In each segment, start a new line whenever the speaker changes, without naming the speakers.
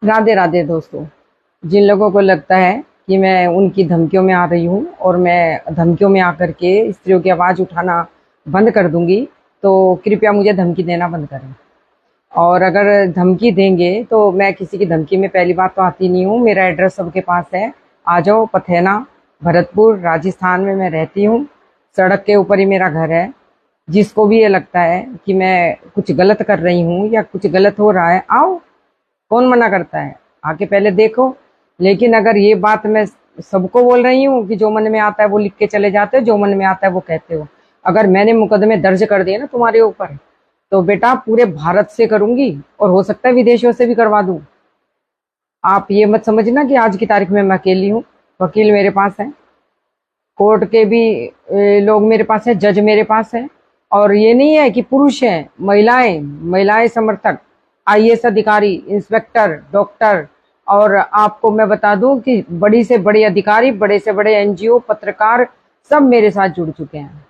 राधे राधे दोस्तों। जिन लोगों को लगता है कि मैं उनकी धमकियों में आ रही हूँ और मैं धमकियों में आकर के स्त्रियों की आवाज़ उठाना बंद कर दूंगी, तो कृपया मुझे धमकी देना बंद करें। और अगर धमकी देंगे तो मैं किसी की धमकी में पहली बात तो आती नहीं हूँ। मेरा एड्रेस सबके पास है। आ जाओ, पथेना, भरतपुर, राजस्थान में मैं रहती हूँ। सड़क के ऊपर ही मेरा घर है। जिसको भी ये लगता है कि मैं कुछ गलत कर रही हूँ या कुछ गलत हो रहा है, आओ, कौन मना करता है, आके पहले देखो। लेकिन अगर ये बात मैं सबको बोल रही हूँ कि जो मन में आता है वो लिख के चले जाते हो, जो मन में आता है वो कहते हो। अगर मैंने मुकदमे दर्ज कर दिए ना तुम्हारे ऊपर, तो बेटा पूरे भारत से करूंगी और हो सकता है विदेशों से भी करवा दूं। आप ये मत समझना कि आज की तारीख में मैं अकेली हूँ। वकील मेरे पास है, कोर्ट के भी लोग मेरे पास है, जज मेरे पास है। और ये नहीं है कि पुरुष हैं, महिलाएं, महिलाएं समर्थक, आईएएस अधिकारी, इंस्पेक्टर, डॉक्टर। और आपको मैं बता दूं कि बड़ी से बड़े अधिकारी, बड़े से बड़े एनजीओ, पत्रकार सब मेरे साथ जुड़ चुके हैं।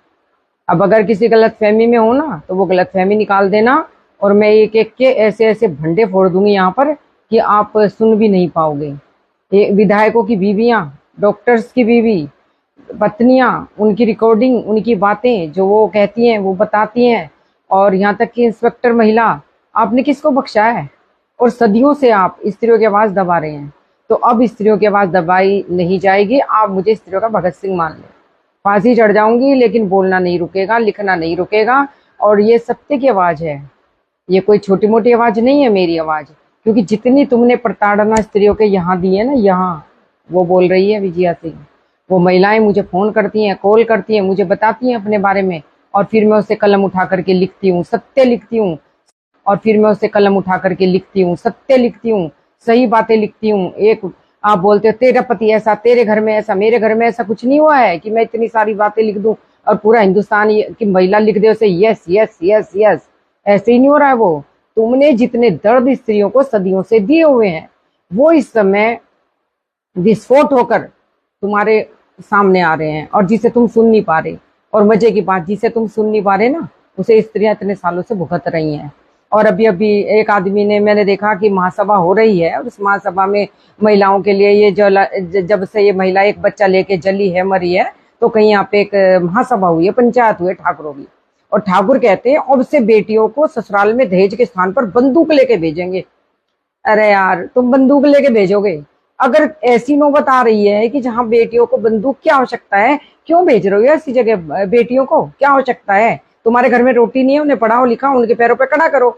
अब अगर किसी गलत फहमी में हो ना, तो वो गलत फहमी निकाल देना। और मैं एक एक के ऐसे ऐसे भंडे फोड़ दूंगी यहाँ पर कि आप सुन भी नहीं पाओगे। ये विधायकों की बीवियां, डॉक्टर्स की बीवी, पत्नियां, उनकी रिकॉर्डिंग, उनकी बातें जो वो कहती हैं वो बताती हैं। और यहाँ तक कि इंस्पेक्टर महिला, आपने किसको बख्शा है? और सदियों से आप स्त्रियों की आवाज दबा रहे हैं। तो अब स्त्रियों की आवाज दबाई नहीं जाएगी। आप मुझे स्त्रियों का भगत सिंह मान लें, फांसी चढ़ जाऊंगी, लेकिन बोलना नहीं रुकेगा, लिखना नहीं रुकेगा। और ये सत्य की आवाज है, ये कोई छोटी मोटी आवाज नहीं है मेरी आवाज। क्योंकि जितनी तुमने प्रताड़ना स्त्रियों के यहाँ दी है ना, यहाँ, वो बोल रही है विजया सिंह। वो महिलाएं मुझे फोन करती हैं, कॉल करती हैं, मुझे बताती हैं अपने बारे में। और फिर मैं उसे कलम उठा करके लिखती हूँ, सत्य लिखती हूँ। और फिर मैं उसे कलम उठा करके लिखती हूँ, सत्य लिखती हूँ, सही बातें लिखती हूँ। एक आप बोलते हो तेरा पति ऐसा, तेरे घर में ऐसा, मेरे घर में ऐसा कुछ नहीं हुआ है कि मैं इतनी सारी बातें लिख दूं और पूरा हिंदुस्तान की महिला लिख दे उसे यस यस यस यस। ऐसे ही नहीं हो रहा है। वो तुमने जितने दर्द स्त्रियों को सदियों से दिए हुए हैं, वो इस समय विस्फोट होकर तुम्हारे सामने आ रहे हैं, और जिसे तुम सुन नहीं पा रहे। और मजे की बात, जिसे तुम सुन नहीं पा रहे ना, उसे स्त्रियां इतने सालों से भुगत रही हैं। और अभी अभी एक आदमी ने, मैंने देखा कि महासभा हो रही है, और उस महासभा में महिलाओं के लिए ये जब से ये महिला एक बच्चा लेके जली है, मरी है, तो कहीं यहाँ पे एक महासभा हुई है, पंचायत हुई है ठाकुरों की। और ठाकुर कहते हैं अब से बेटियों को ससुराल में दहेज के स्थान पर बंदूक लेके भेजेंगे। अरे यार, तुम बंदूक लेके भेजोगे? अगर ऐसी नौबत आ रही है कि जहां बेटियों को बंदूक की आवश्यकता है, क्यों भेज रहे हो ऐसी जगह बेटियों को? क्या आवश्यकता है? तुम्हारे घर में रोटी नहीं है, उन्हें पढ़ाओ लिखाओ, उनके पैरों पे खड़ा करो।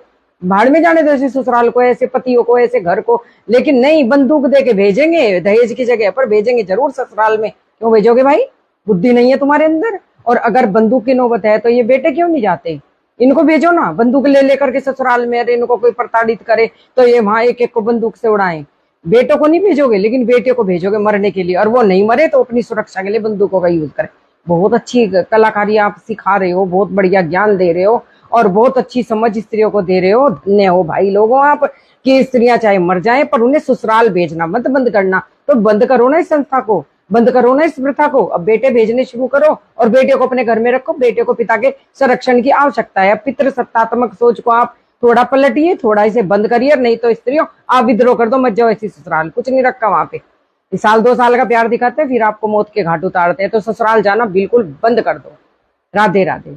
भाड़ में जाने दो ऐसे ससुराल को, ऐसे पतियों को, ऐसे घर को। लेकिन नहीं, बंदूक दे के भेजेंगे, दहेज की जगह पर भेजेंगे जरूर ससुराल में। क्यों भेजोगे भाई? बुद्धि नहीं है तुम्हारे अंदर? और अगर बंदूक की नौबत है तो ये बेटे क्यों नहीं जाते? इनको भेजो ना, बंदूक ले लेकर के ससुराल में। अरे इनको कोई प्रताड़ित करे तो ये वहां एक एक को बंदूक से उड़ाएं। बेटों को नहीं भेजोगे, लेकिन बेटियों को भेजोगे मरने के लिए, और वो नहीं मरे तो अपनी सुरक्षा के लिए बंदूकों का यूज करें। बहुत अच्छी कलाकारी आप सिखा रहे हो, बहुत बढ़िया ज्ञान दे रहे हो, और बहुत अच्छी समझ स्त्रियों को दे रहे हो। धन्य हो भाई लोगों आप, कि स्त्रियां चाहे मर जाएं पर उन्हें ससुराल भेजना मत बंद करना। तो बंद करो ना इस संस्था को, बंद करो ना इस प्रथा को। अब बेटे भेजने शुरू करो और बेटे को अपने घर में रखो। बेटे को पिता के संरक्षण की आवश्यकता है। पितृ सत्तात्मक सोच को आप थोड़ा पलटिए, थोड़ा इसे बंद करिए। नहीं तो स्त्रियों, आप विद्रोह कर दो, मत जाओ ऐसी ससुराल। कुछ नहीं रखा वहां पे। साल 2 साल का प्यार दिखाते हैं, फिर आपको मौत के घाट उतारते हैं। तो ससुराल जाना बिल्कुल बंद कर दो। राधे राधे।